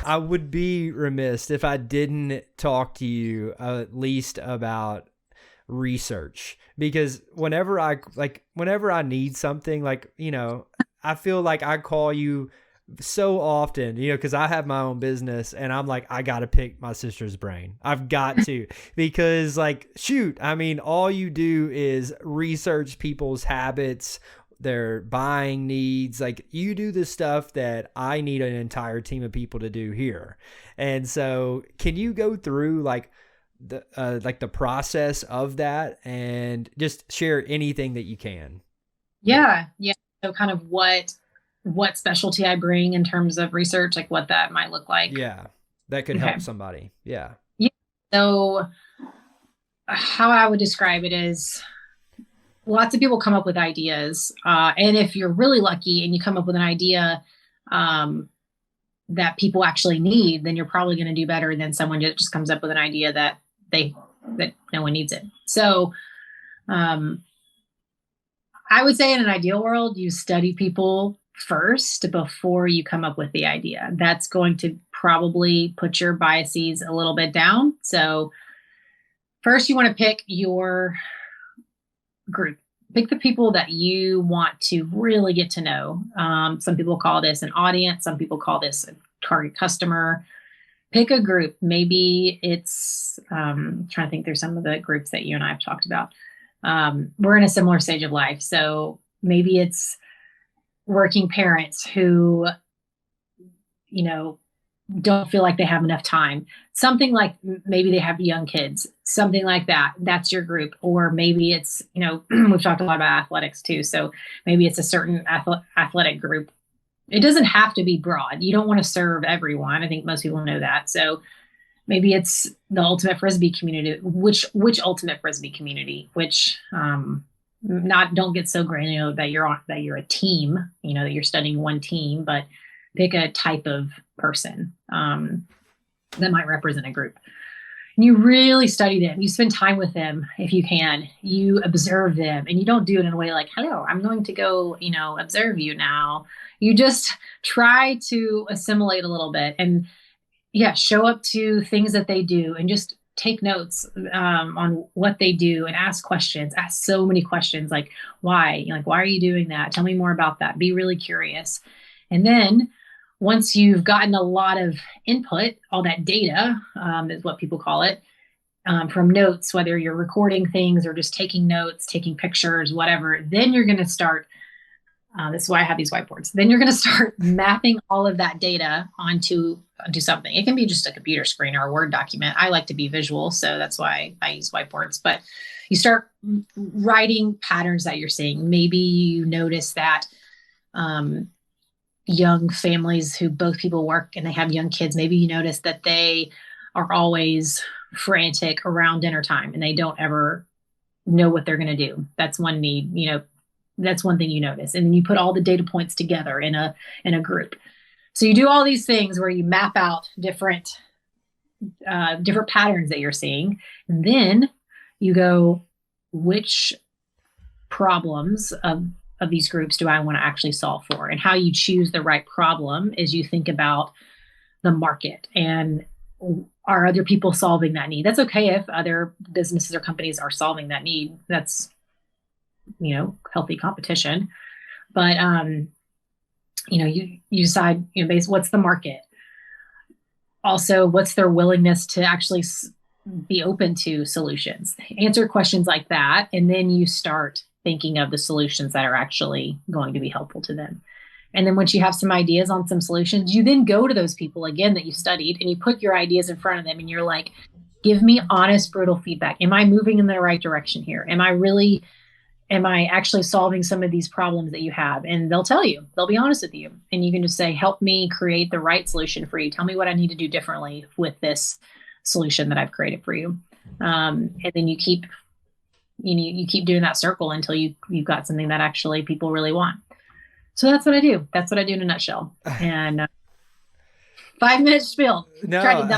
I would be remiss if I didn't talk to you at least about research, because whenever I need something, like, I feel like I call you so often, because I have my own business and I'm like, I got to pick my sister's brain. I've got to, because like, shoot, I mean, all you do is research people's habits, their buying needs. Like, you do the stuff that I need an entire team of people to do here. And so can you go through the process of that and just share anything that you can? Yeah. Yeah. So kind of what specialty I bring in terms of research, like what that might look like. Yeah, that could Okay. help somebody. Yeah. Yeah. So how I would describe it is lots of people come up with ideas. And if you're really lucky and you come up with an idea um, that people actually need, then you're probably going to do better than someone that just comes up with an idea that no one needs it. So um, I would say in an ideal world, you study people first before you come up with the idea. That's going to probably put your biases a little bit down. So first you want to pick your group. Pick the people that you want to really get to know. Some people call this an audience. Some people call this a target customer. Pick a group. Maybe it's trying to think through some of the groups that you and I have talked about. We're in a similar stage of life. So maybe it's working parents who, don't feel like they have enough time. Something like maybe they have young kids, something like that. That's your group. Or maybe it's, we've talked a lot about athletics too. So maybe it's a certain athletic group. It doesn't have to be broad. You don't want to serve everyone. I think most people know that. So maybe it's the ultimate Frisbee community, which ultimate Frisbee community, which, not, don't get so granular that you're a team, that you're studying one team, but pick a type of person that might represent a group. And you really study them. You spend time with them if you can. You observe them, and you don't do it in a way like, hello, I'm going to go, observe you now. You just try to assimilate a little bit and, yeah, show up to things that they do and just take notes on what they do and ask questions. Ask so many questions like, why? Why are you doing that? Tell me more about that. Be really curious. And then once you've gotten a lot of input, all that data is what people call it, from notes, whether you're recording things or just taking notes, taking pictures, whatever, then you're going to start. This is why I have these whiteboards. Then you're going to start mapping all of that data onto something. It can be just a computer screen or a Word document. I like to be visual, so that's why I use whiteboards. But you start writing patterns that you're seeing. Maybe you notice that young families who both people work and they have young kids, maybe you notice that they are always frantic around dinner time and they don't ever know what they're going to do. That's one need, that's one thing you notice. And then you put all the data points together in a group. So you do all these things where you map out different patterns that you're seeing. And then you go, which problems of these groups do I want to actually solve for? And how you choose the right problem is you think about the market and are other people solving that need? That's okay if other businesses or companies are solving that need. That's, healthy competition. But, you decide, what's the market? Also, what's their willingness to actually be open to solutions? Answer questions like that. And then you start thinking of the solutions that are actually going to be helpful to them. And then once you have some ideas on some solutions, you then go to those people again that you studied and you put your ideas in front of them and you're like, give me honest, brutal feedback. Am I moving in the right direction here? Am I actually solving some of these problems that you have? And they'll tell you, they'll be honest with you. And you can just say, help me create the right solution for you. Tell me what I need to do differently with this solution that I've created for you. And then you keep doing that circle until you've got something that actually people really want. So that's what I do. That's what I do in a nutshell. And 5 minutes spiel. No,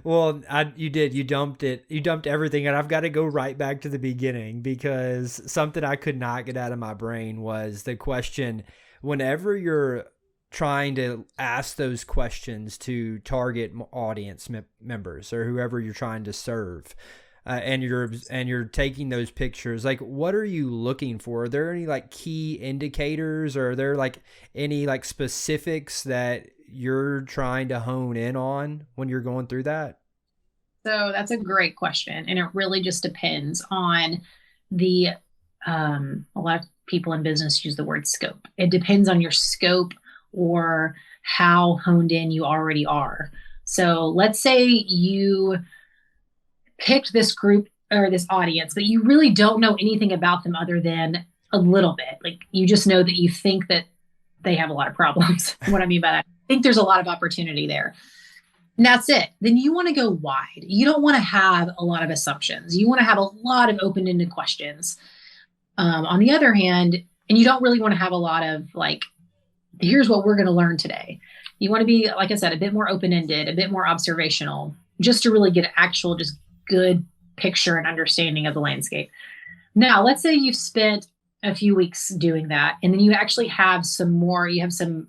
well, you did. You dumped it. You dumped everything, and I've got to go right back to the beginning because something I could not get out of my brain was the question: whenever you're trying to ask those questions to target audience members or whoever you're trying to serve. And you're taking those pictures, like what are you looking for? Are there any like key indicators, or are there like any like specifics that you're trying to hone in on when you're going through that? So that's a great question. And it really just depends on the, a lot of people in business use the word scope. It depends on your scope or how honed in you already are. So let's say you picked this group or this audience, but you really don't know anything about them other than a little bit. Like you just know that you think that they have a lot of problems. What I mean by that, I think there's a lot of opportunity there. And that's it. Then you want to go wide. You don't want to have a lot of assumptions. You want to have a lot of open-ended questions. On the other hand, and you don't really want to have a lot of like, here's what we're going to learn today. You want to be, like I said, a bit more open-ended, a bit more observational, just to really get an actual, just good picture and understanding of the landscape. Now, let's say you've spent a few weeks doing that, and then you actually have some more, you have some,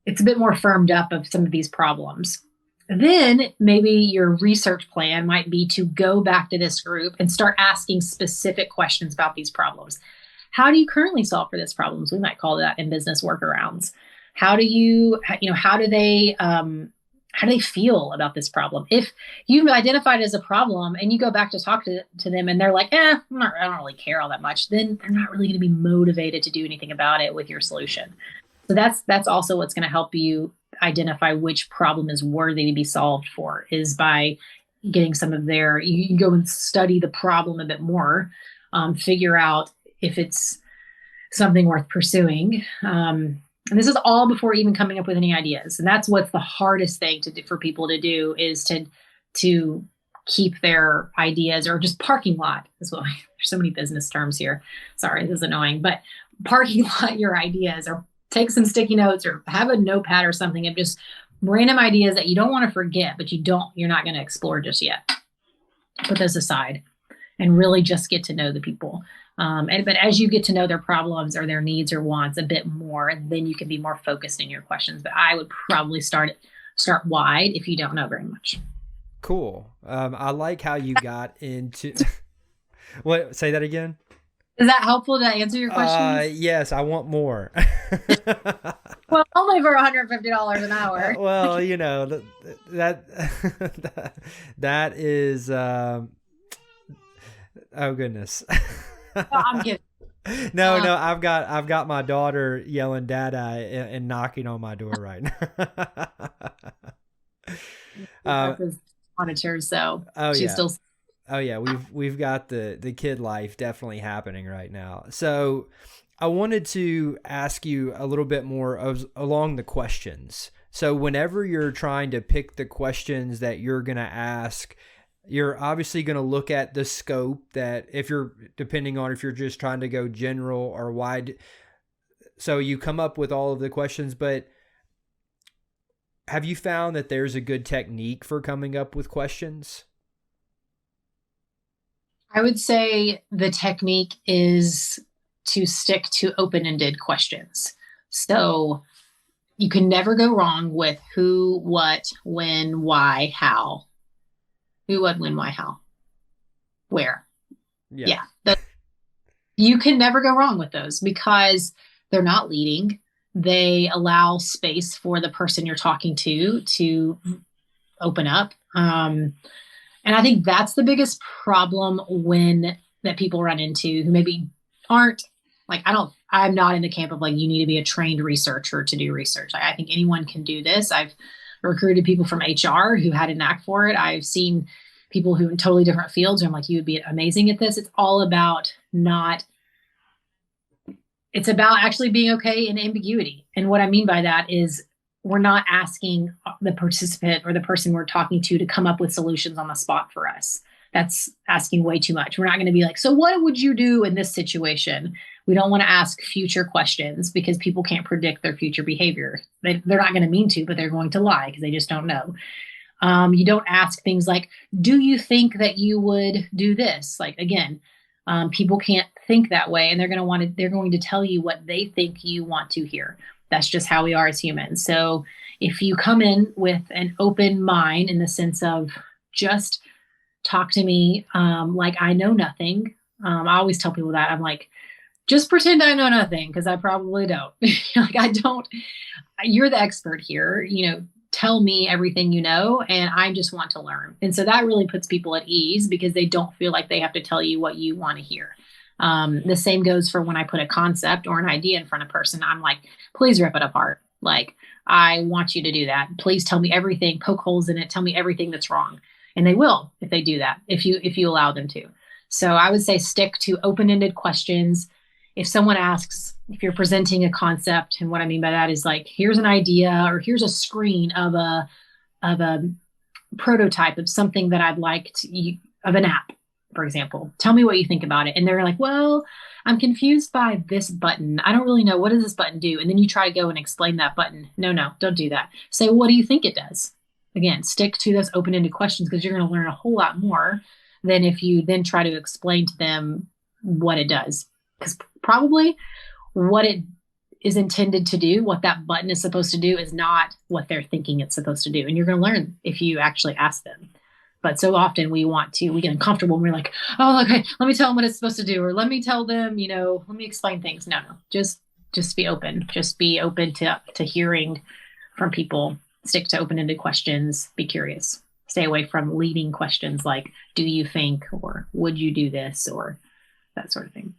it's a bit more firmed up of some of these problems. Then maybe your research plan might be to go back to this group and start asking specific questions about these problems. How do you currently solve for these problems? We might call that in business workarounds. How do you, how do they feel about this problem? If you've identified it as a problem and you go back to talk to them and they're like, I don't really care all that much, then they're not really going to be motivated to do anything about it with your solution. So that's also what's going to help you identify which problem is worthy to be solved for, is by getting some of their, you can go and study the problem a bit more, figure out if it's something worth pursuing. And this is all before even coming up with any ideas. And that's what's the hardest thing to do for people to do, is to keep their ideas, or just parking lot as well. There's so many business terms here. Sorry, this is annoying, but parking lot your ideas, or take some sticky notes or have a notepad or something of just random ideas that you don't want to forget, but you're not going to explore just yet. Put those aside and really just get to know the people. But as you get to know their problems or their needs or wants a bit more, then you can be more focused in your questions. But I would probably start wide if you don't know very much. Cool. I like how you got into what, say that again? Is that helpful to answer your questions? Yes, I want more. Well, only for $150 an hour. Well, that is oh goodness. Oh, I'm kidding. No, I've got my daughter yelling "Dada" and knocking on my door right now. Monitors, so oh she's yeah. still. Oh yeah, we've got the kid life definitely happening right now. So I wanted to ask you a little bit more along the questions. So whenever you're trying to pick the questions that you're going to ask, you're obviously going to look at the scope, that depending on if you're just trying to go general or wide. So you come up with all of the questions, but have you found that there's a good technique for coming up with questions? I would say the technique is to stick to open-ended questions. So you can never go wrong with who, what, when, why, how. Who, what, when, why, how. Where. Yeah. You can never go wrong with those, because they're not leading. They allow space for the person you're talking to open up. And I think that's the biggest problem that people run into, who maybe aren't like, I'm not in the camp of like, you need to be a trained researcher to do research. I think anyone can do this. I've recruited people from HR who had a knack for it. I've seen people who in totally different fields. And I'm like, you would be amazing at this. It's all about it's about actually being okay in ambiguity. And what I mean by that is, we're not asking the participant or the person we're talking to come up with solutions on the spot for us. That's asking way too much. We're not going to be like, so what would you do in this situation? We don't want to ask future questions, because people can't predict their future behavior. They're not going to mean to, but they're going to lie because they just don't know. You don't ask things like, do you think that you would do this? Like, again, People can't think that way, and they're going to tell you what they think you want to hear. That's just how we are as humans. So if you come in with an open mind in the sense of just talk to me like I know nothing. I always tell people that I'm like, just pretend I know nothing because I probably don't. Like I don't. You're the expert here. Tell me everything you know, and I just want to learn. And so that really puts people at ease because they don't feel like they have to tell you what you want to hear. The same goes for when I put a concept or an idea in front of a person. I'm like, please rip it apart. Like, I want you to do that. Please tell me everything, poke holes in it, tell me everything that's wrong. And they will if they do that, if you allow them to. So I would say stick to open-ended questions. If someone asks, if you're presenting a concept, and what I mean by that is like, here's an idea or here's a screen of a prototype of something that I'd like to, of an app, for example. Tell me what you think about it. And they're like, well, I'm confused by this button. I don't really know. What does this button do? And then you try to go and explain that button. No, don't do that. Say, what do you think it does? Again, stick to those open-ended questions because you're going to learn a whole lot more than if you then try to explain to them what it does. Because probably what it is intended to do, what that button is supposed to do, is not what they're thinking it's supposed to do. And you're going to learn if you actually ask them. But so often we get uncomfortable and we're like, oh, okay, let me tell them what it's supposed to do. Or let me tell them, let me explain things. No, just be open. Just be open to hearing from people. Stick to open-ended questions. Be curious. Stay away from leading questions like, do you think, or would you do this, or that sort of thing.